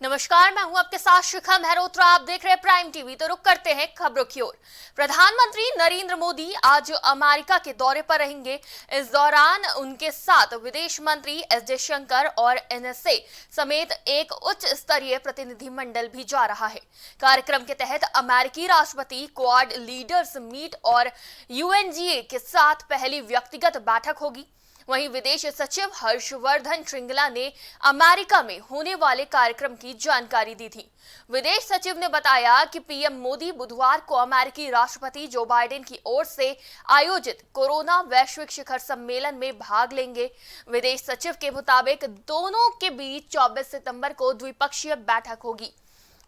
नमस्कार, मैं हूं आपके साथ शिखा मेहरोत्रा। आप देख रहे हैं प्राइम टीवी। तो रुक करते हैं खबरों की ओर। प्रधानमंत्री नरेंद्र मोदी आज अमेरिका के दौरे पर रहेंगे। इस दौरान उनके साथ विदेश मंत्री एस जयशंकर और एनएसए समेत एक उच्च स्तरीय प्रतिनिधिमंडल भी जा रहा है। कार्यक्रम के तहत अमेरिकी राष्ट्रपति क्वाड लीडर्स मीट और यूएनजीए के साथ पहली व्यक्तिगत बैठक होगी। वहीं विदेश सचिव हर्षवर्धन श्रृंगला ने अमेरिका में होने वाले कार्यक्रम की जानकारी दी थी। विदेश सचिव ने बताया कि पीएम मोदी बुधवार को अमेरिकी राष्ट्रपति जो बाइडेन की ओर से आयोजित कोरोना वैश्विक शिखर सम्मेलन में भाग लेंगे। विदेश सचिव के मुताबिक दोनों के बीच 24 सितंबर को द्विपक्षीय बैठक होगी।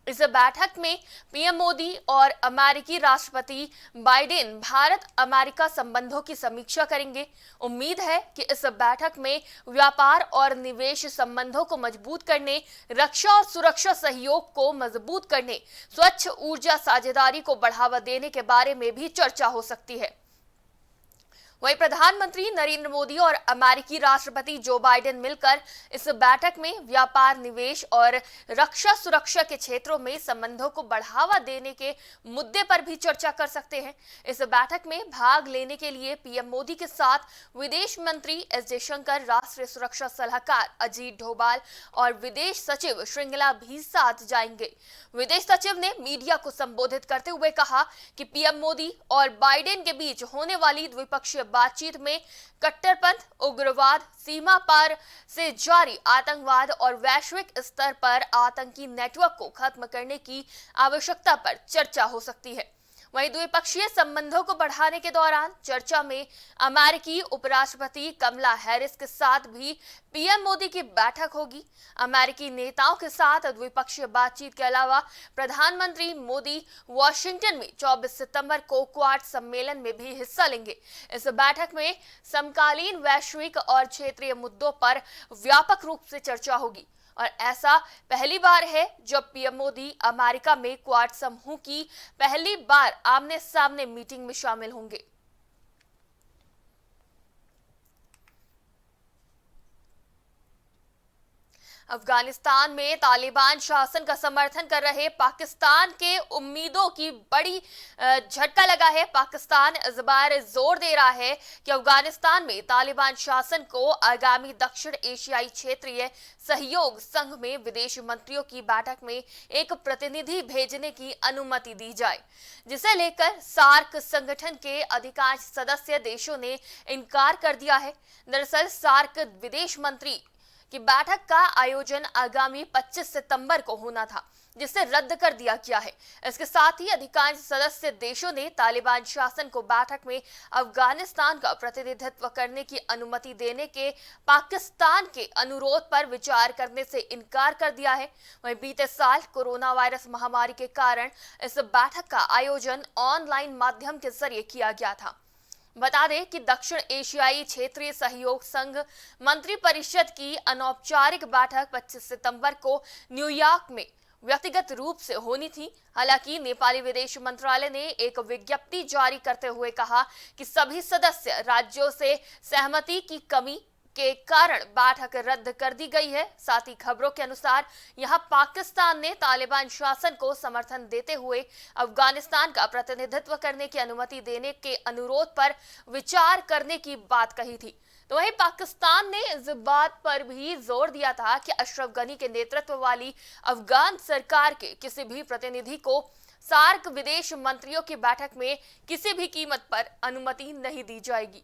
इस बैठक में पीएम मोदी और अमेरिकी राष्ट्रपति बाइडेन भारत अमेरिका संबंधों की समीक्षा करेंगे। उम्मीद है कि इस बैठक में व्यापार और निवेश संबंधों को मजबूत करने, रक्षा और सुरक्षा सहयोग को मजबूत करने, स्वच्छ ऊर्जा साझेदारी को बढ़ावा देने के बारे में भी चर्चा हो सकती है। वहीं प्रधानमंत्री नरेंद्र मोदी और अमेरिकी राष्ट्रपति जो बाइडेन मिलकर इस बैठक में व्यापार, निवेश और रक्षा सुरक्षा के क्षेत्रों में संबंधों को बढ़ावा देने के मुद्दे पर भी चर्चा कर सकते हैं। इस बैठक में भाग लेने के लिए पीएम मोदी के साथ विदेश मंत्री एस जयशंकर, राष्ट्रीय सुरक्षा सलाहकार अजीत डोभाल और विदेश सचिव श्रृंगला भी साथ जाएंगे। विदेश सचिव ने मीडिया को संबोधित करते हुए कहा कि पीएम मोदी और बाइडेन के बीच होने वाली द्विपक्षीय बातचीत में कट्टरपंथ, उग्रवाद, सीमा पार से जारी आतंकवाद और वैश्विक स्तर पर आतंकी नेटवर्क को खत्म करने की आवश्यकता पर चर्चा हो सकती है। वहीं द्विपक्षीय संबंधों को बढ़ाने के दौरान चर्चा में अमेरिकी उपराष्ट्रपति कमला हैरिस के साथ भी पीएम मोदी की बैठक होगी। अमेरिकी नेताओं के साथ द्विपक्षीय बातचीत के अलावा प्रधानमंत्री मोदी वॉशिंगटन में 24 सितंबर को क्वाड सम्मेलन में भी हिस्सा लेंगे। इस बैठक में समकालीन वैश्विक और क्षेत्रीय मुद्दों पर व्यापक रूप से चर्चा होगी और ऐसा पहली बार है जब पीएम मोदी अमेरिका में क्वाड समूह की पहली बार आमने सामने मीटिंग में शामिल होंगे। अफगानिस्तान में तालिबान शासन का समर्थन कर रहे पाकिस्तान के उम्मीदों की बड़ी झटका लगा है। पाकिस्तान इस बार जोर दे रहा है कि अफगानिस्तान में तालिबान शासन को आगामी दक्षिण एशियाई क्षेत्रीय सहयोग संघ में विदेश मंत्रियों की बैठक में एक प्रतिनिधि भेजने की अनुमति दी जाए, जिसे लेकर सार्क संगठन के अधिकांश सदस्य देशों ने इनकार कर दिया है। दरअसल सार्क विदेश मंत्री की बैठक का आयोजन आगामी 25 सितंबर को होना था, जिसे रद्द कर दिया गया है। इसके साथ ही अधिकांश सदस्य देशों ने तालिबान शासन को बैठक में अफगानिस्तान का प्रतिनिधित्व करने की अनुमति देने के पाकिस्तान के अनुरोध पर विचार करने से इनकार कर दिया है। वहीं बीते साल कोरोना वायरस महामारी के कारण इस बैठक का आयोजन ऑनलाइन माध्यम के जरिए किया गया था। बता दें कि दक्षिण एशियाई क्षेत्रीय सहयोग संघ मंत्रिपरिषद की अनौपचारिक बैठक 25 सितंबर को न्यूयॉर्क में व्यक्तिगत रूप से होनी थी। हालांकि नेपाली विदेश मंत्रालय ने एक विज्ञप्ति जारी करते हुए कहा कि सभी सदस्य राज्यों से सहमति की कमी के कारण बैठक रद्द कर दी गई है। साथ ही खबरों के अनुसार यहां पाकिस्तान ने तालिबान शासन को समर्थन देते हुए अफगानिस्तान का प्रतिनिधित्व करने की अनुमति देने के अनुरोध पर विचार करने की बात कही थी। तो वहीं पाकिस्तान ने इस बात पर भी जोर दिया था कि अशरफ गनी के नेतृत्व वाली अफगान सरकार के किसी भी प्रतिनिधि को सार्क विदेश मंत्रियों की बैठक में किसी भी कीमत पर अनुमति नहीं दी जाएगी।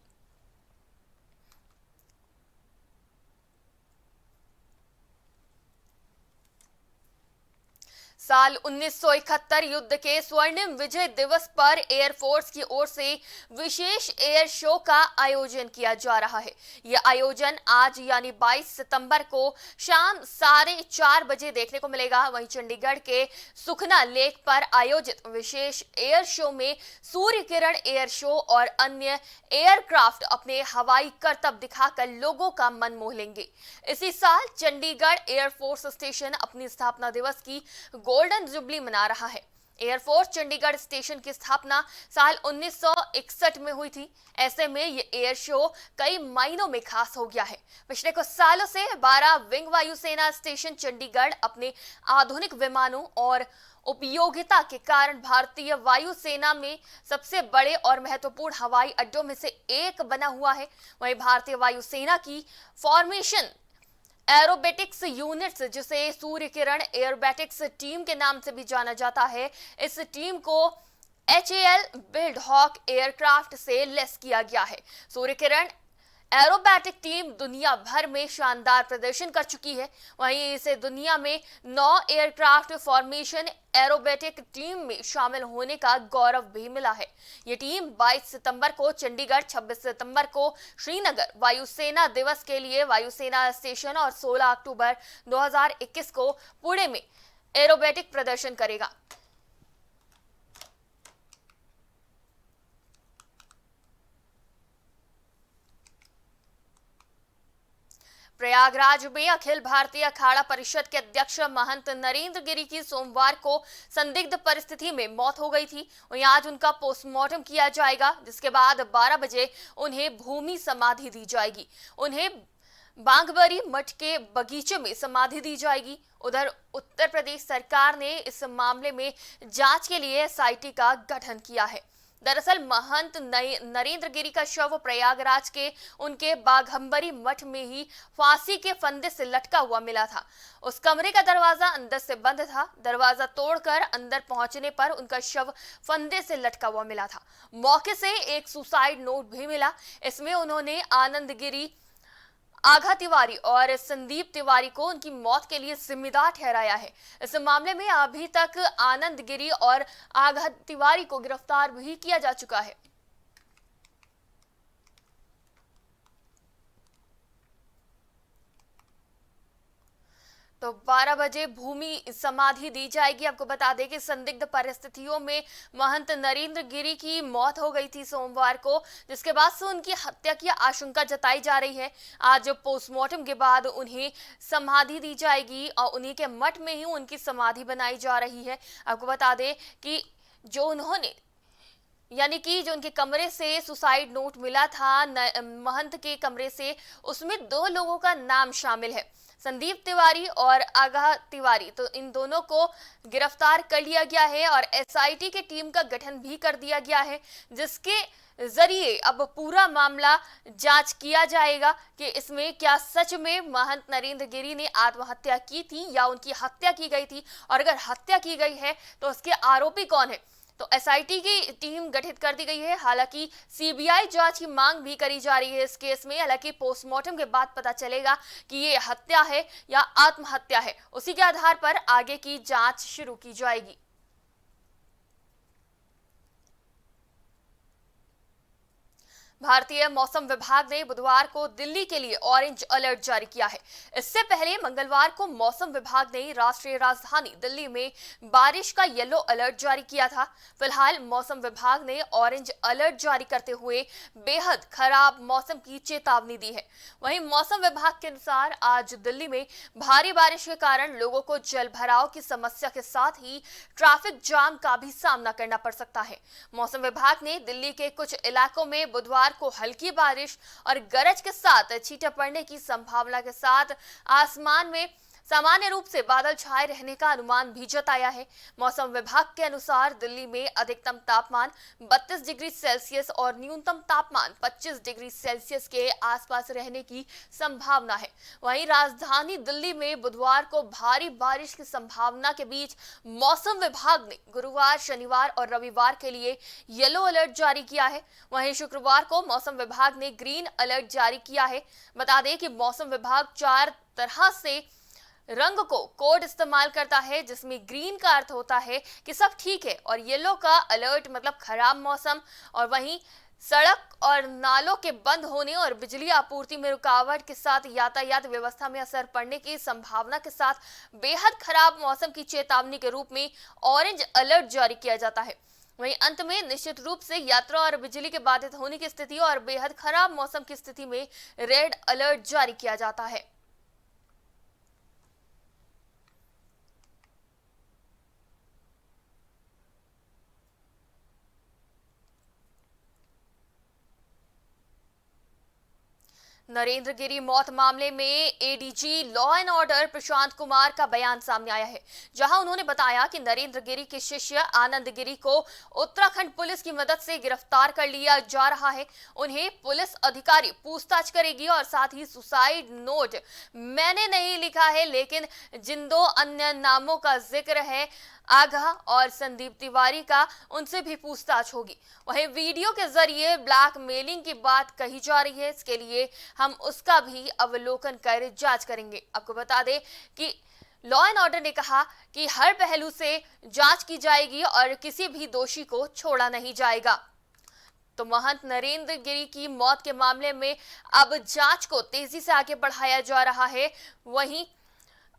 साल 1971 युद्ध के स्वर्णिम विजय दिवस पर एयरफोर्स की ओर से विशेष एयर शो का आयोजन किया जा रहा है। यह आयोजन आज यानी 22 सितंबर को शाम 4:30 बजे देखने को मिलेगा। वहीं चंडीगढ़ के सुखना लेक पर आयोजित विशेष एयर शो में सूर्य किरण एयर शो और अन्य एयरक्राफ्ट अपने हवाई करतब दिखाकर लोगों का मन मोह लेंगे। इसी साल चंडीगढ़ एयरफोर्स स्टेशन अपनी स्थापना दिवस की गोल्डन जुबली मना रहा है। एयरफोर्स चंडीगढ़ स्टेशन की स्थापना साल 1961 में हुई थी। ऐसे में ये एयर शो कई मायनों में खास हो गया है। पिछले कुछ सालों से 12 विंग वायुसेना स्टेशन चंडीगढ़ अपने आधुनिक विमानों और उपयोगिता के कारण भारतीय वायुसेना में सबसे बड़े और महत्वपूर्ण हवाई अड्डों में से एक बना हुआ है। वहीं भारतीय वायुसेना की फॉर्मेशन एरोबेटिक्स यूनिट्स, जिसे सूर्य किरण एरोबेटिक्स टीम के नाम से भी जाना जाता है, इस टीम को HAL बिल्ड हॉक एयरक्राफ्ट से लेस किया गया है। सूर्य किरण एरोबैटिक टीम दुनिया भर में शानदार प्रदर्शन कर चुकी है। वहीं इसे दुनिया में 9 एयरक्राफ्ट फॉर्मेशन एरोबैटिक टीम में शामिल होने का गौरव भी मिला है। ये टीम 22 सितंबर को चंडीगढ़, 26 सितंबर को श्रीनगर वायुसेना दिवस के लिए वायुसेना स्टेशन और 16 अक्टूबर 2021 को पुणे में एरोबैटिक प्रदर्शन करेगा। प्रयागराज में अखिल भारतीय अखाड़ा परिषद के अध्यक्ष महंत नरेंद्र गिरी की सोमवार को संदिग्ध परिस्थिति में मौत हो गई थी। वहीं आज उनका पोस्टमार्टम किया जाएगा, जिसके बाद 12 बजे उन्हें भूमि समाधि दी जाएगी। उन्हें बांगबरी मठ के बगीचे में समाधि दी जाएगी। उधर उत्तर प्रदेश सरकार ने इस मामले में जांच के लिए SIT का गठन किया है। दरअसल महंत नरेंद्र गिरी का शव प्रयागराज के उनके बाघंबरी मठ में ही फांसी के फंदे से लटका हुआ मिला था। उस कमरे का दरवाजा अंदर से बंद था। दरवाजा तोड़कर अंदर पहुंचने पर उनका शव फंदे से लटका हुआ मिला था। मौके से एक सुसाइड नोट भी मिला। इसमें उन्होंने आनंद गिरी, आघा तिवारी और संदीप तिवारी को उनकी मौत के लिए जिम्मेदार ठहराया है। इस मामले में अभी तक आनंद गिरी और आघा तिवारी को गिरफ्तार भी किया जा चुका है। तो 12 बजे भूमि समाधि दी जाएगी। आपको बता दें कि संदिग्ध परिस्थितियों में महंत नरेंद्र गिरी की मौत हो गई थी सोमवार को, जिसके बाद से उनकी हत्या की आशंका जताई जा रही है। आज पोस्टमार्टम के बाद उन्हें समाधि दी जाएगी और उन्हीं के मठ में ही उनकी समाधि बनाई जा रही है। आपको बता दें कि जो उनके कमरे से सुसाइड नोट मिला था महंत के कमरे से, उसमें 2 लोगों का नाम शामिल है, संदीप तिवारी और आगाह तिवारी। तो इन दोनों को गिरफ्तार कर लिया गया है और SIT की टीम का गठन भी कर दिया गया है, जिसके जरिए अब पूरा मामला जांच किया जाएगा कि इसमें क्या सच में महंत नरेंद्र गिरी ने आत्महत्या की थी या उनकी हत्या की गई थी, और अगर हत्या की गई है तो उसके आरोपी कौन है। तो SIT की टीम गठित कर दी गई है। हालांकि CBI जांच की मांग भी करी जा रही है इस केस में। हालांकि पोस्टमार्टम के बाद पता चलेगा कि ये हत्या है या आत्महत्या है। उसी के आधार पर आगे की जांच शुरू की जाएगी। भारतीय मौसम विभाग ने बुधवार को दिल्ली के लिए ऑरेंज अलर्ट जारी किया है। इससे पहले मंगलवार को मौसम विभाग ने राष्ट्रीय राजधानी दिल्ली में बारिश का येलो अलर्ट जारी किया था। फिलहाल मौसम विभाग ने ऑरेंज अलर्ट जारी करते हुए बेहद खराब मौसम की चेतावनी दी है। वहीं मौसम विभाग के अनुसार आज दिल्ली में भारी बारिश के कारण लोगों को जल भराव की समस्या के साथ ही ट्रैफिक जाम का भी सामना करना पड़ सकता है। मौसम विभाग ने दिल्ली के कुछ इलाकों में बुधवार को हल्की बारिश और गरज के साथ छींटे पड़ने की संभावना के साथ आसमान में सामान्य रूप से बादल छाए रहने का अनुमान भी जताया है। मौसम विभाग के अनुसार दिल्ली में अधिकतम तापमान 32 डिग्री सेल्सियस और न्यूनतम तापमान 25 डिग्री सेल्सियस के आसपास रहने की संभावना है। वहीं राजधानी दिल्ली में बुधवार को भारी बारिश की संभावना के बीच मौसम विभाग ने गुरुवार, शनिवार और रविवार के लिए येलो अलर्ट जारी किया है। वहीं शुक्रवार को मौसम विभाग ने ग्रीन अलर्ट जारी किया है। बता दें कि मौसम विभाग 4 तरह से रंग को कोड इस्तेमाल करता है, जिसमें ग्रीन का अर्थ होता है कि सब ठीक है और येलो का अलर्ट मतलब खराब मौसम, और वहीं सड़क और नालों के बंद होने और बिजली आपूर्ति में रुकावट के साथ यातायात व्यवस्था में असर पड़ने की संभावना के साथ बेहद खराब मौसम की चेतावनी के रूप में ऑरेंज अलर्ट जारी किया जाता है। वहीं अंत में निश्चित रूप से यात्रा और बिजली के बाधित होने की स्थिति और बेहद खराब मौसम की स्थिति में रेड अलर्ट जारी किया जाता है। नरेंद्र गिरी मौत मामले में ADG law and order Prashant Kumar का बयान सामने आया है, जहां उन्होंने बताया कि नरेंद्र गिरी के शिष्य आनंद गिरी को उत्तराखंड पुलिस की मदद से गिरफ्तार कर लिया जा रहा है। उन्हें पुलिस अधिकारी पूछताछ करेगी और साथ ही सुसाइड नोट मैंने नहीं लिखा है, लेकिन जिन दो अन्य नामों का जिक्र है आगा और संदीप तिवारी का, उनसे भी पूछताछ होगी। वहीं वीडियो के जरिए ब्लैकमेलिंग की बात कही जा रही है, इसके लिए हम उसका भी अवलोकन कर जांच करेंगे। आपको बता दें कि लॉ एंड ऑर्डर ने कहा कि हर पहलू से जांच की जाएगी और किसी भी दोषी को छोड़ा नहीं जाएगा। तो महंत नरेंद्र गिरी की मौत के मामले में अब जांच को तेजी से आगे बढ़ाया जा रहा है। वहीं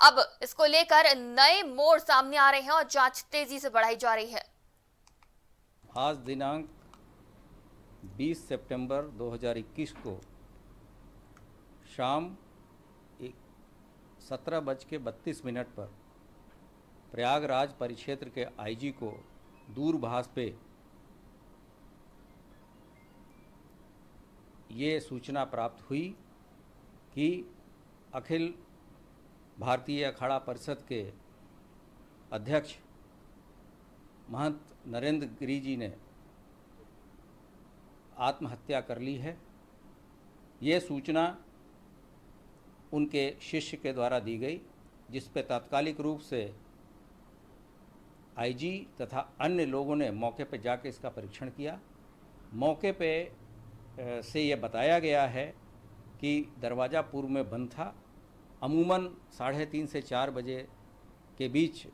अब इसको लेकर नए मोड़ सामने आ रहे हैं और जांच तेजी से बढ़ाई जा रही है। आज दिनांक 20 सितंबर 2021 को शाम 17:32 पर प्रयागराज परिक्षेत्र के आईजी को दूरभाष पे ये सूचना प्राप्त हुई कि अखिल भारतीय अखाड़ा परिषद के अध्यक्ष महंत नरेंद्र गिरी जी ने आत्महत्या कर ली है। ये सूचना उनके शिष्य के द्वारा दी गई, जिस पे तात्कालिक रूप से आईजी तथा अन्य लोगों ने मौके पर जाकर इसका परीक्षण किया। मौके पे से ये बताया गया है कि दरवाज़ा पूर्व में बंद था। अमूमन 3:30 से 4 बजे के बीच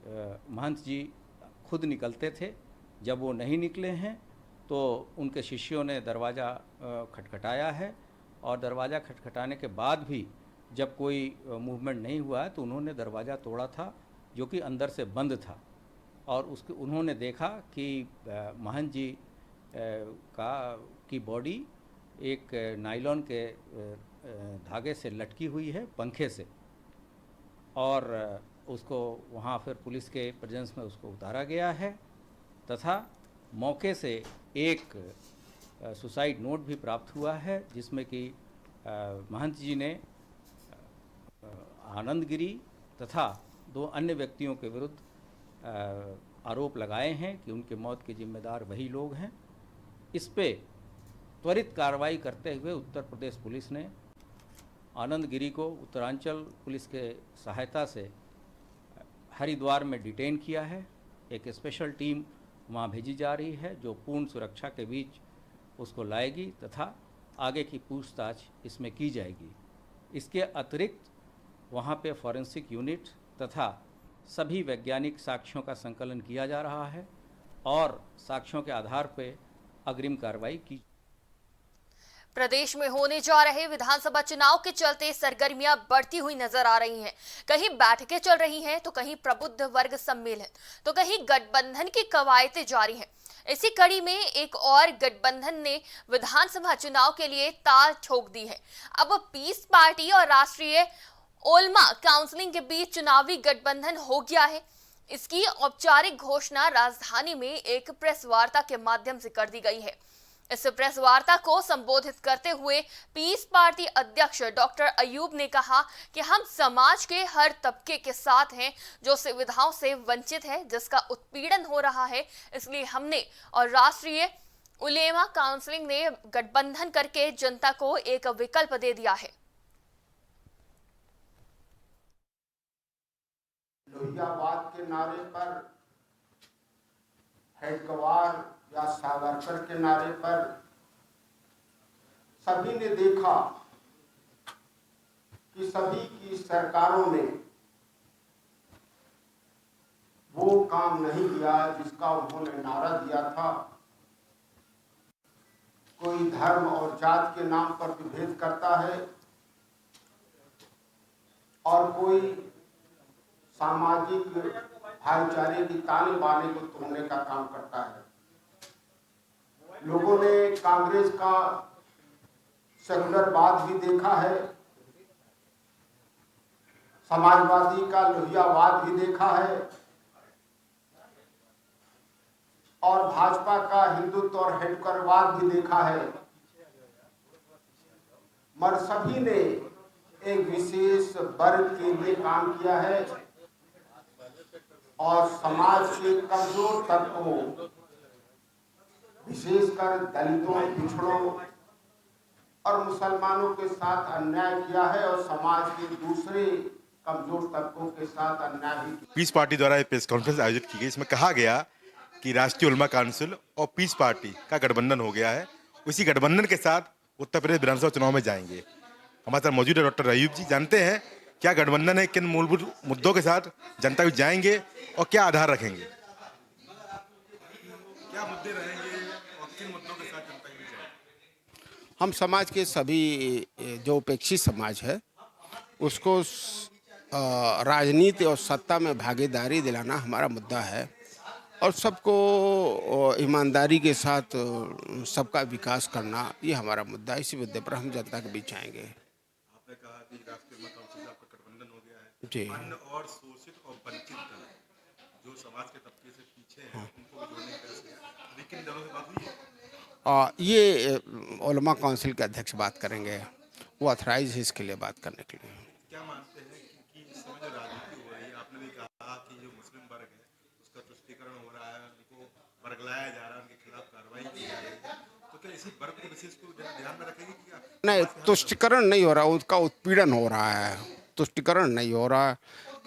महंत जी खुद निकलते थे। जब वो नहीं निकले हैं तो उनके शिष्यों ने दरवाज़ा खटखटाया है और दरवाज़ा खटखटाने के बाद भी जब कोई मूवमेंट नहीं हुआ है तो उन्होंने दरवाज़ा तोड़ा था, जो कि अंदर से बंद था। और उन्होंने देखा कि महंत जी की बॉडी एक नायलॉन के धागे से लटकी हुई है, पंखे से, और उसको वहाँ फिर पुलिस के प्रेजेंस में उसको उतारा गया है तथा मौके से एक सुसाइड नोट भी प्राप्त हुआ है, जिसमें कि महंत जी ने आनंद गिरी तथा 2 अन्य व्यक्तियों के विरुद्ध आरोप लगाए हैं कि उनके मौत के जिम्मेदार वही लोग हैं। इस पे त्वरित कार्रवाई करते हुए उत्तर प्रदेश पुलिस ने आनंद गिरी को उत्तरांचल पुलिस के सहायता से हरिद्वार में डिटेन किया है। एक स्पेशल टीम वहाँ भेजी जा रही है, जो पूर्ण सुरक्षा के बीच उसको लाएगी तथा आगे की पूछताछ इसमें की जाएगी। इसके अतिरिक्त वहाँ पे फॉरेंसिक यूनिट तथा सभी वैज्ञानिक साक्ष्यों का संकलन किया जा रहा है और साक्ष्यों के आधार पर अग्रिम कार्रवाई की। प्रदेश में होने जा रहे विधानसभा चुनाव के चलते सरगर्मियां बढ़ती हुई नजर आ रही हैं। कहीं बैठकें चल रही हैं तो कहीं प्रबुद्ध वर्ग सम्मेलन, तो कहीं गठबंधन की कवायदें जारी हैं। इसी कड़ी में एक और गठबंधन ने विधानसभा चुनाव के लिए ताल ठोक दी है। अब पीस पार्टी और राष्ट्रीय ओल्मा काउंसिलिंग के बीच चुनावी गठबंधन हो गया है। इसकी औपचारिक घोषणा राजधानी में एक प्रेस वार्ता के माध्यम से कर दी गई है। इस प्रेस वार्ता को संबोधित करते हुए पीस पार्टी अध्यक्ष डॉक्टर अयूब ने कहा कि हम समाज के हर तबके के साथ हैं जो सुविधाओं से वंचित है, जिसका उत्पीड़न हो रहा है। इसलिए हमने और राष्ट्रीय उलेमा काउंसिलिंग ने गठबंधन करके जनता को एक विकल्प दे दिया है। लोहियावाद के नारे पर, हेडगवार या सावरकर के नारे पर सभी ने देखा कि सभी की सरकारों ने वो काम नहीं किया जिसका उन्होंने नारा दिया था। कोई धर्म और जात के नाम पर विभेद करता है और कोई सामाजिक भाईचारे की ताने बाने को तोड़ने का काम करता है। लोगों ने कांग्रेस का सेकुलरवाद भी देखा है, समाजवादी का लोहियावाद भी देखा है और भाजपा का हिंदुत्व और हेडकरवाद भी देखा है। मगर सभी ने एक विशेष वर्ग के लिए काम किया है और समाज के कमजोर तत्वों, विशेषकर दलितों, पिछड़ों और मुसलमानों के साथ अन्याय किया है और समाज के दूसरे कमजोर तत्वों के साथ अन्याय भी किया। पीस पार्टी द्वारा एक प्रेस कॉन्फ्रेंस आयोजित की गई। इसमें कहा गया कि राष्ट्रीय उलमा काउंसिल और पीस पार्टी का गठबंधन हो गया है। उसी गठबंधन के साथ उत्तर प्रदेश विधानसभा चुनाव में जाएंगे। हमारे साथ मौजूद है डॉक्टर अयूब जी। जानते हैं क्या गठबंधन है, किन मूलभूत मुद्दों के साथ जनता भी जाएंगे और क्या आधार रखेंगे, क्या मुद्दे रहेंगे और किन मुद्दों के साथ जनता भी जाएंगे? हम समाज के सभी जो उपेक्षित समाज है उसको राजनीति और सत्ता में भागीदारी दिलाना हमारा मुद्दा है और सबको ईमानदारी के साथ सबका विकास करना ये हमारा मुद्दा है। इसी मुद्दे पर हम जनता के बीच आएंगे। आपने कहा कि राष्ट्रीय उलमा काउंसिल से आपका गठबंधन हो गया है। जी। अन्य और शोषित और वंचित जो समाज के तबके से पीछे हैं उनको भी जोड़ने का लेकिन दलों से बात हुई है। ये उलमा काउंसिल के अध्यक्ष बात करेंगे, वो ऑथराइज है इसके लिए बात करने के लिए। क्या मानते हैं कि इस समय जो राजनीति हो रही है, आपने भी कहा कि जो मुस्लिम वर्ग है उसका तुष्टीकरण हो रहा है, उनको वर्गलाया जा रहा है, उनके खिलाफ कार्रवाई की जा रही है, तो क्या इसी वर्ग को विशेष को ध्यान में रखेंगे क्या? नहीं, तुष्टीकरण नहीं हो रहा, उसका उत्पीड़न हो रहा है। तुष्टीकरण नहीं हो रहा है,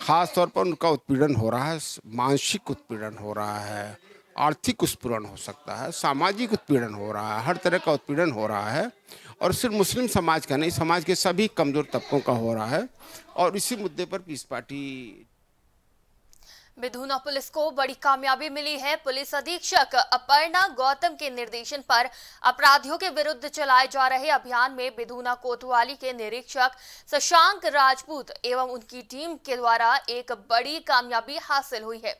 खास तौर पर उनका उत्पीड़न हो रहा है, मानसिक उत्पीड़न हो रहा है, आर्थिक उत्पीड़न हो सकता है, सामाजिक उत्पीड़न हो रहा है, हर तरह का उत्पीड़न हो रहा है और सिर्फ मुस्लिम समाज का नहीं, समाज के सभी कमजोर तबकों का हो रहा है और इसी मुद्दे पर पीस पार्टी। बिधूना पुलिस को बड़ी कामयाबी मिली है। पुलिस अधीक्षक अपर्णा गौतम के निर्देशन पर अपराधियों के विरुद्ध चलाए जा रहे अभियान में बिधूना कोतवाली के निरीक्षक शशांक राजपूत एवं उनकी टीम के द्वारा एक बड़ी कामयाबी हासिल हुई है।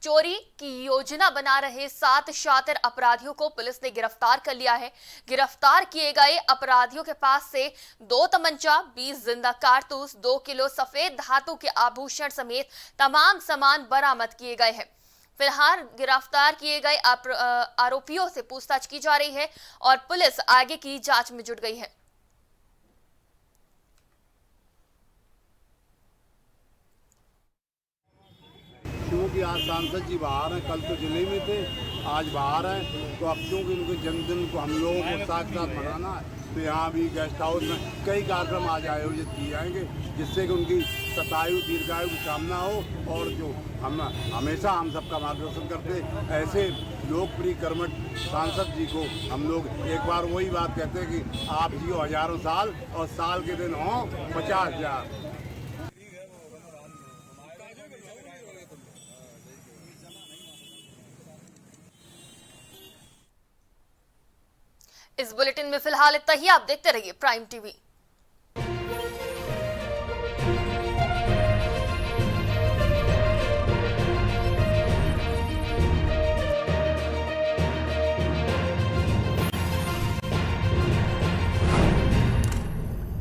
चोरी की योजना बना रहे 7 शातिर अपराधियों को पुलिस ने गिरफ्तार कर लिया है। गिरफ्तार किए गए अपराधियों के पास से 2 तमंचा, 20 जिंदा कारतूस, 2 किलो सफेद धातु के आभूषण समेत तमाम सामान बरामद किए गए हैं। फिलहाल गिरफ्तार किए गए आरोपियों से पूछताछ की जा रही है और पुलिस आगे की जांच में जुट गई है। क्योंकि आज सांसद जी बाहर हैं, कल तो जिले में थे, आज बाहर हैं, तो अब क्योंकि उनके जन्मदिन को हम लोगों को साथ साथ मनाना है तो यहाँ भी गेस्ट हाउस में कई कार्यक्रम आज आयोजित किए जाएंगे जिससे कि उनकी शतायु दीर्घायु की कामना हो और जो हम हमेशा हम सबका मार्गदर्शन करते ऐसे लोकप्रिय कर्मठ सांसद जी को हम लोग एक बार वही बात कहते हैं कि आप जियो हजारों साल और साल के दिन हों 50,000। इस बुलेटिन में फिलहाल इतना ही। आप देखते रहिए प्राइम टीवी।